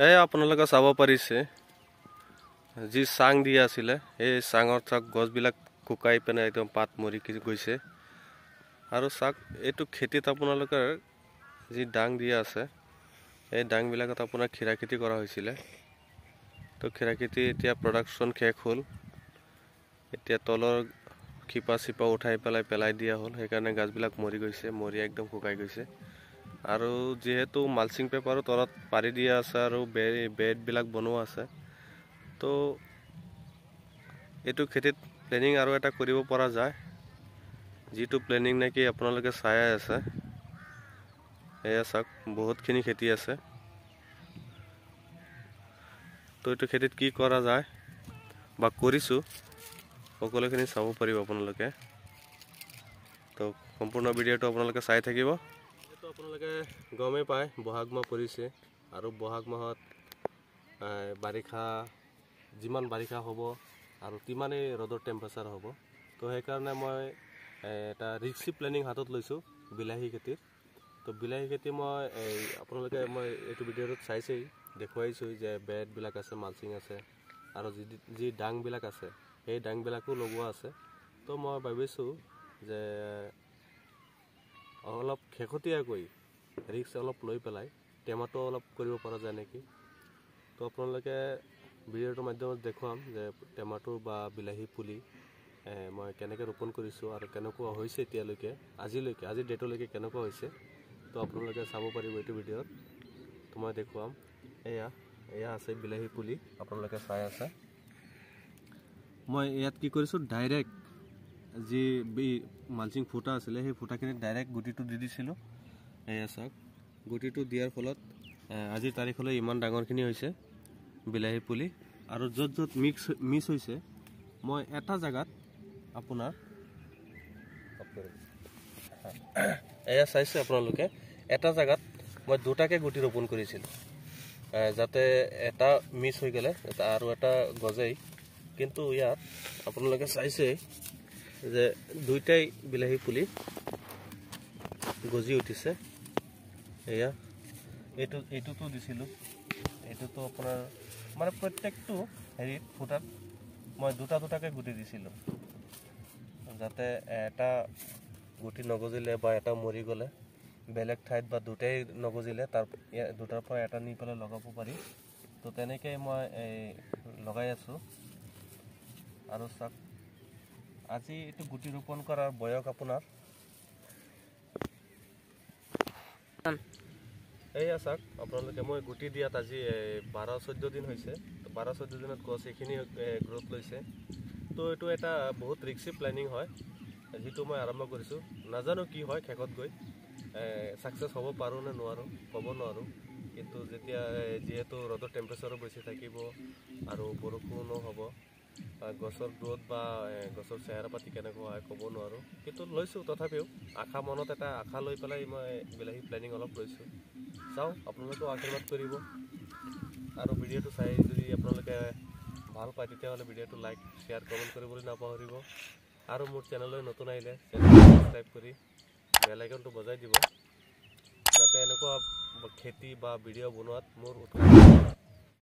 এই আপোনালোকে চাব পাৰিছে যি চাং দিয়া আছিলে এই চাঙৰ চাক গছবিলাক কুকাই পেনে একদম পাত মৰি গৈছে আৰু চাক এইটো খেতিত আপোনালোকে যি ডাং দিয়া আছে এই ডাংবিলাকত আপোনাৰ খিৰা খেতি কৰা হৈছিল তো খিৰা খেতি এতিয়া প্ৰডাকশ্যন শেষ হ'ল এতিয়া তলৰ খিপা চিপা উঠাই পেলাই দিয়া হ'ল সেইকাৰণে গাছবিলাক মৰি গৈছে মৰি একদম শুকাই গৈছে আৰু যেহেতু মালচিং পেপাৰৰ তলত পাৰি দিয়া আছে আৰু বেডবিলাক বনোৱা আছে তো এইটো খেতিত প্লেনিং আৰু এটা কৰিব পৰা যায় যেটো প্লেনিং নেকি আপোনালোকে চাই আছে এয়া চাক বহুতখিনি খেতি আছে তো এইটো খেতিত কি কৰা যায় বা কৰিছো সকলোখিনি চাব পাৰিব আপোনালোকে তো সম্পূৰ্ণ ভিডিঅ'টো আপোনালোকে চাই থাকিব তো আপোনালোকে গমে পায় বহাগ মাহ পৰিছে আৰু বহাগ মাহত বাৰিষা যিমান বাৰিষা হ'ব আৰু তিমানেই ৰ'দৰ টেম্পাৰেচাৰ হ'ব তো সেইকাৰণে মই এটা ৰিস্কি প্লেনিং হাতত লৈছোঁ বিলাহী খেতিৰ তো বিলাহী খেতি মই আপোনালোকে মই এইটো ভিডিঅ'ত চাইছেই দেখুৱাইছোঁ যে বেডবিলাক আছে মালচিং আছে আৰু যি ডাংবিলাক আছে সেই ডাংবিলাকো লগোৱা আছে তো মই ভাবিছোঁ যে অলপ খেখতীয়াকৈ ৰিস্ক অলপ লৈ পেলাই টেমাটো অলপ কৰিব পৰা যায় নেকি তো আপোনালোকে ভিডিঅ'টোৰ মাধ্যমত দেখুৱাম যে টেমাটো বা বিলাহী পুলি মই কেনেকৈ ৰোপণ কৰিছোঁ আৰু কেনেকুৱা হৈছে এতিয়ালৈকে আজিৰ ডেটলৈকে কেনেকুৱা হৈছে তো আপোনালোকে চাব পাৰিব এইটো ভিডিঅ'ত তো মই দেখুৱাম এয়া আছে বিলাহী পুলি আপোনালোকে চাই আছে মই ইয়াত কি কৰিছোঁ ডাইৰেক্ট যি মালচিং ফুটা আছিলে সেই ফুটাখিনিত ডাইৰেক্ট গুটিটো দি দিছিলোঁ এয়া চাওক গুটিটো দিয়াৰ ফলত আজিৰ তাৰিখলৈ ইমান ডাঙৰখিনি হৈছে বিলাহী পুলি আৰু য'ত মিক্স হৈছে মই এটা জায়গাত আপোনাৰ এয়া চাইছে আপোনালোকে এটা জায়গাত মই দুটাকে গুটি ৰোপণ কৰিছিলোঁ যাতে এটা মিছ হৈ গ'লে আৰু এটা গজেই কিন্তু ইয়াত আপোনালোকে চাইছে যে দুইটাই বিলাহী পুলি গজি উঠিছে এয়া এইটোতো দিছিলোঁ এইটোতো আপোনাৰ মানে প্ৰত্যেকটো হেৰিত ফুটাত মই দুটাকে গুটি দিছিলোঁ যাতে এটা গুটি নগজিলে বা এটা মৰি গ'লে বেলেগ ঠাইত বা দুটাই নগজিলে তাৰ দুটাৰ পৰা এটা নি পেলাই লগাব পাৰি তো তেনেকৈ মই লগাই আছোঁ আৰু চাওক আজি এইটো গুটি ৰোপণ কৰাৰ বয়স আপোনাৰ এয়া চাওক আপোনালোকে মই গুটি দিয়াত আজি 12-14 দিন হৈছে 12-14 দিনত গছ এইখিনি গ্ৰোথ লৈছে তো এইটো এটা বহুত ৰিস্কি প্লেনিং হয় যিটো মই আৰম্ভ কৰিছোঁ নাজানো কি হয় শেষত গৈ ছাকচেছ হ'ব পাৰোঁ নে নোৱাৰোঁ ক'ব নোৱাৰোঁ কিন্তু যেতিয়া যিহেতু ৰ'দৰ টেম্পাৰেচাৰো বেছি থাকিব আৰু বৰষুণো হ'ব গছৰ গ্ৰোথ বা গছৰ চেহেৰা পাতি কেনেকুৱা হয় ক'ব নোৱাৰোঁ কিন্তু লৈছোঁ তথাপিও মনত এটা আশা লৈ পেলাই মই বিলাহী প্লেনিং অলপ লৈছোঁ চাওঁ আপোনালোকেও আশীৰ্বাদ কৰিব আৰু ভিডিঅ'টো চাই যদি আপোনালোকে ভাল পায় তেতিয়াহ'লে ভিডিঅ'টো লাইক শ্বেয়াৰ কমেণ্ট কৰিবলৈ নাপাহৰিব আৰু মোৰ চেনেললৈ নতুন আহিলে চেনেলটো ছাবস্ক্ৰাইব কৰি বেল আইকনটো বজাই দিব যাতে এনেকুৱা খেতি বা ভিডিঅ' বনোৱাত মোৰ উৎসাহ